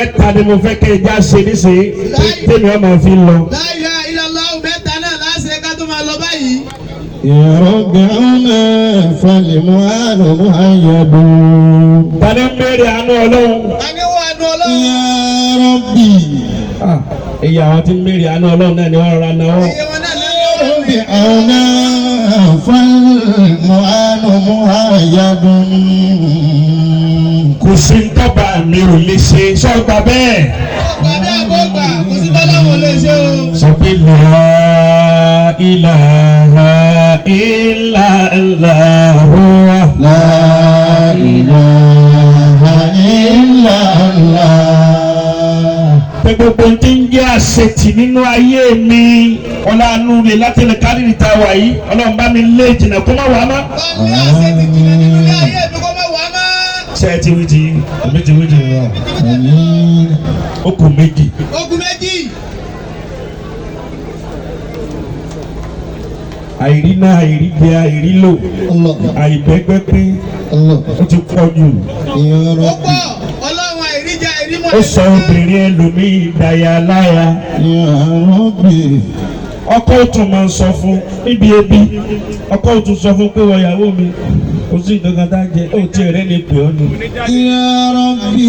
mẹ́ta ni mo fẹ́ kẹ́ ẹ já ṣe nísìnyí tèmi ọmọ fi lọ. La ilaha illallah mẹ́ta náà láṣẹ ká tó máa lọ báyìí. Ìrọ̀gànà fàlìmọ́àlù muhayyadu. Tani ń béèrè àánú Ọlọ́run. Tani wà nù Ọlọ́run. Ya Rabbi. Èyí àwọn tí ń béèrè àánú Ọlọ́run náà ni wọ́n rọra náwó. Iye wọn náà lọ́wọ́. Ìrọ̀gànà fàlìmọ́àlù muhayyadu. Kò sí ntọ́ba mi ò lè ṣe sọ́gbà bẹ́ẹ̀. Ọgbà bí àgbọ̀gbà kò sí tọ́láwọ̀ lè ṣe o. Sọ pé la ilaha illallah. La ilaha illallah. Pé gbogbo ń tí ń jẹ́ àṣetì nínú ayé mi ọlọ́run rẹ̀ láti lè kárí ìta wà yìí Ọlọ́run bá mi lé ìjìnà kó má wà á má. Báwo ni àṣẹ ti jìnnà nínú ilé ayé mi kó má wà á má? Ṣé ẹ ti wí ti èmi ti wí ti rọ? Ó kù méjì. Ogun méjì. Àìrí náà àìrí jẹ àìrí lò àìbẹ́gbẹ́ pé ó ti pọ̀ jù. Ó pọ̀ Ọlọ́run àìríjà àìrímọ̀. Ó sọ obìnrin ẹlòmíì daya láya. Ọkọ ó tún máa ń sọ fún níbi ebi ọkọ ó tún sọ fún pé wọ ìyàwó mi kò sí nǹkan kan tá a jẹ ó tiẹ̀ rẹ́ lè pè ọ́ ni. Ya Rabbi.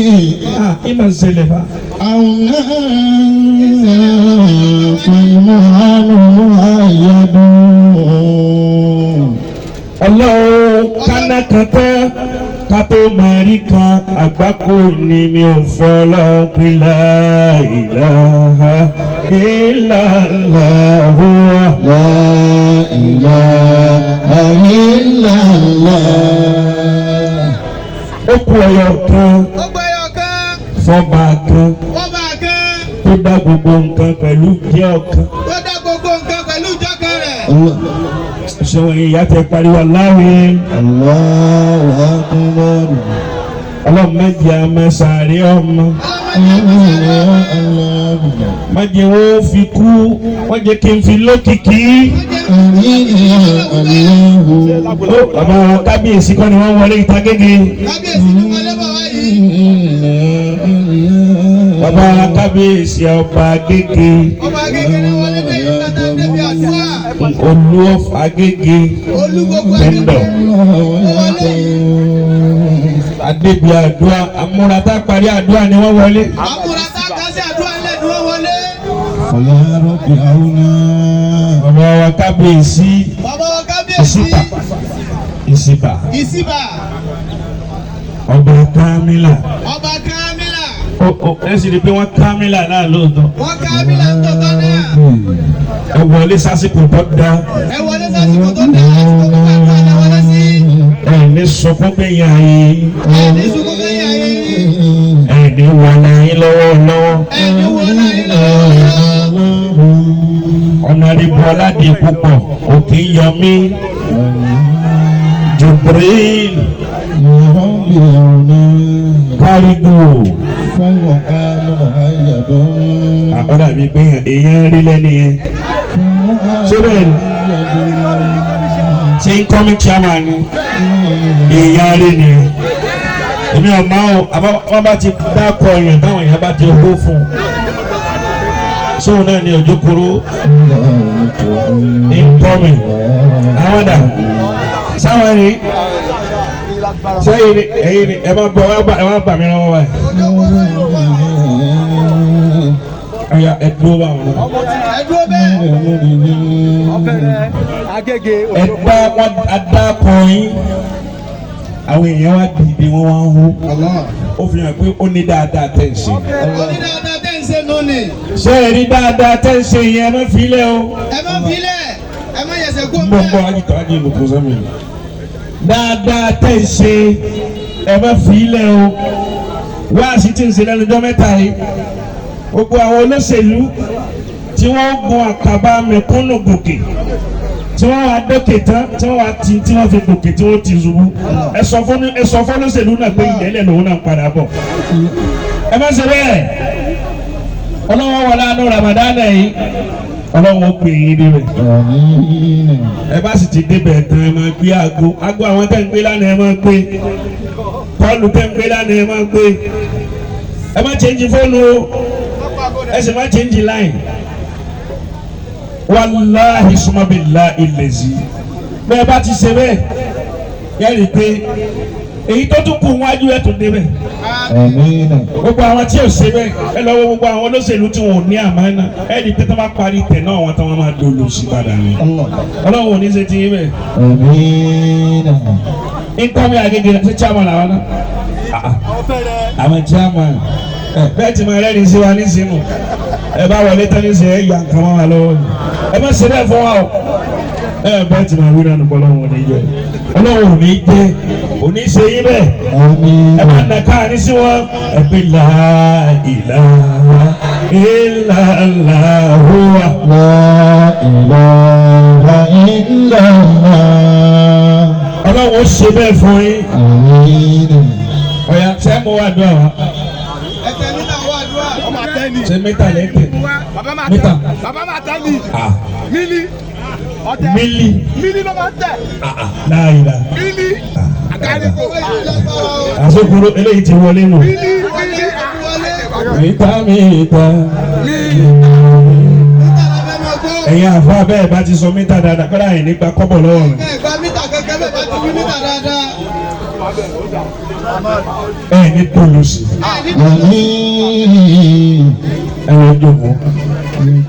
Ìmọ̀ ń ṣẹlẹ̀ fa. Àwùnà fàlìmọ́àlù muhayyadu. Ọlọ́run kánà kan tán ká tó máa rí kan àgbákò ni mi ò fọ́ lọ́pìn la ilaha illallah. La ilaha illallah. Ó kú ọyọ kan Ó gbọ́ ẹyọ kan. fọba kan Wọ́n bá a kan. tó dá gbogbo nǹkan pẹ̀lú jẹ́ ọ̀kan. Tó dá gbogbo nǹkan pẹ̀lú ìjọkan rẹ̀. Ṣé wọn ìyá tẹ pariwo aláwìn? Allahu akbar. Ọlọ́run méjì amẹ́sàárì ọmọ. Má jẹ́ wọ́n fi kú, wọ́n jẹ́ kí n fi lókìkí. Bàbá kábíyèsí kọ́ ni wọ́n wọlé ìta gègé. Kábíyèsí ló wọlé bọ̀ wáyìí. Bàbá kábíyèsí ọba gègé. Ọba kékeré wọlé lẹ́yìn tata débi àdúrà. Olú ọ̀fà gègé. Olú gbogbo Tẹ́ńdọ̀. wọlé. Adébí àdúrà, amúratá parí àdúrà ni wọ́n wọlé. Àmúra tá a kà sí àdúrà lẹ́nu wọn wọlé. Ya Rabbi àwùnà. Bàbá wa kábíyèsí Bàbá wa kábíyèsí. Ìsìbà. Ìsìbà. Ọba Kámílà. Ọba Kámílà. Ẹ sì rí i pé wọ́n Kámílà náà lóòótọ́. Wọ́n Kámílà ń tọ́tọ́ náà. Ẹ wọlé sásìkò tó dá. Ẹ wọlé sásìkò tó dá àsìkò tó bá tó àná wọlé sí. Ẹ ní sọkún pé yà yín. Ẹni sunkún fẹ́ yà yín. Ẹ ní wọlé yín lọ́wọ́lọ́wọ́. Ẹni wọlé yín lọ́wọ́. Ọ̀nà àdìbò aládì púpọ̀ òkè yọmí. Jibril Ya Rabbi àwùnà. kárígò. Fàlìmọ́àlù muhayyadu. Àkọ́dà mi pé èèyàn rí lẹ́ni yẹn. Ṣé bẹ́ẹ̀ ni? Ṣé incoming chairman ni? Èèyàn rí ni. Èmi ọ̀ma o, wọ́n bá ti dákọ̀ yẹn táwọn èèyàn bá ti hó fún un. Sóun náà ni òjò kúrú incoming. Àwọn dà. Sáwọn ni sẹ́yìn ni ẹ̀yin ni ẹ má bọ̀ ẹ má bà mí lọ́wọ́ báyìí. Ẹ̀yà ẹ̀dúró bá wọn. Ẹdúró bẹ́ẹ̀. Ẹ̀dá wọn adákọ̀ yín. Àwọn èèyàn wá dìde wọn wá ń hó. Ó fi hàn pé ó ní dáadáa tẹ̀ ń ṣe. Ó ní dáadáa tẹ́ ń ṣe lónìí. Ṣé ẹ rí dáadáa tẹ́ ń ṣe yẹn ẹ má filẹ̀ o? Ẹ má filẹ̀. Ẹ má yẹsẹ̀ kó Mo gbọ́ ajitọ́ ajé ìlú sẹ́mi. Dáadáa tẹ́ ń ṣe ẹ má filẹ̀ o. Wáàsí tí ń ṣe lẹ́nu ọjọ́ mẹ́ta yìí. Gbogbo àwọn olóṣèlú tí wọ́n gun àkàbà mẹ̀kúnnù gòkè tí wọ́n wá dókè tán tí wọ́n wá tí wọ́n fi gòkè tí wọ́n ti ṣubú. Ẹ sọ fún olóṣèlú náà pé ìdẹ́lẹ̀ lòun náà ń padà bọ̀. Ẹ má ṣe bẹ́ẹ̀. Ọlọ́wọ́ wọlé àánú Ramadan yìí. Ọlọ́wọ́ pè yín níbẹ̀. Ẹ bá sì ti débẹ̀ tán ẹ máa gbé aago àwọn tẹ̀ ń gbé lánàá ẹ máa gbé. Pọ́ọ̀lù tẹ̀ ń gbé lánàá ẹ máa gbé. ẹ má change fóònù o ẹ sì má change line wàláhi sumabila ilẹ̀zí bẹ́ẹ̀ bá ti ṣe bẹ́ẹ̀ yẹ́rì pé èyí tó tún kù wájú ẹ̀ tó débẹ̀. Àmín. Gbogbo àwọn tí ò ṣe bẹ́ẹ̀ ẹ lọ́wọ́ gbogbo àwọn olóṣèlú tí wọn ò ní àmánà ẹ ní pé tó bá parí tẹ̀ náà wọn tó wọn máa dolo sí padà ni. Ọlọ́run ò ní ṣe ti yín bẹ́ẹ̀. Àmín. Nkọ́mi Agége ṣe chairman àwọn náà. Àwọn chairman bẹ́ẹ̀ tí mo rẹ́rìn sí wa ní sinú ẹ bá wọlé tán ní sè é yà nǹkan wọn wà lọ́wọ́ ni ẹ má ṣe bẹ́ẹ̀ fún wa o bẹ́ẹ̀ tí mo wí náà nípa Ọlọ́run ò ní jẹ́ Ọlọ́run ò ní jẹ́ ò ní ṣe yín bẹ́ẹ̀ ẹ má nà káàní sí wọn ẹ pé la ilaha illallah La ilaha illallah. Ọlọ́run ó ṣe bẹ́ẹ̀ fún yín Àmín. ọ̀yà tẹ́ mo wá dùn àwọn ẹsẹ̀ níta wà dúrà. ọmọ àtẹ́ni. ṣe mẹ́ta lẹ́tẹ̀ bàbá máa mẹ́ta tẹ́. bàbá máa tẹ́ ni. mílí. ọ̀tẹ̀. mílí mílí ló máa tẹ̀. láàyè mílí. àkàrìkò. àsokoro eléyìí ti wọlé nù. mílí mílí. mẹ́ta mẹ́ta ẹ̀yin àfa bẹ́ẹ̀ bá ti sọ mítà dáadáa kọ́lá yìí nípa kọ́bọ̀ lọ́wọ́ rẹ̀. ẹ̀gbọ́n mítà kẹ́kẹ́ bẹ́ẹ̀ bá ti wí mítà dáadáa. ẹ̀ ní tòlùsì Àmín. ẹ̀ wọ́n jókòó.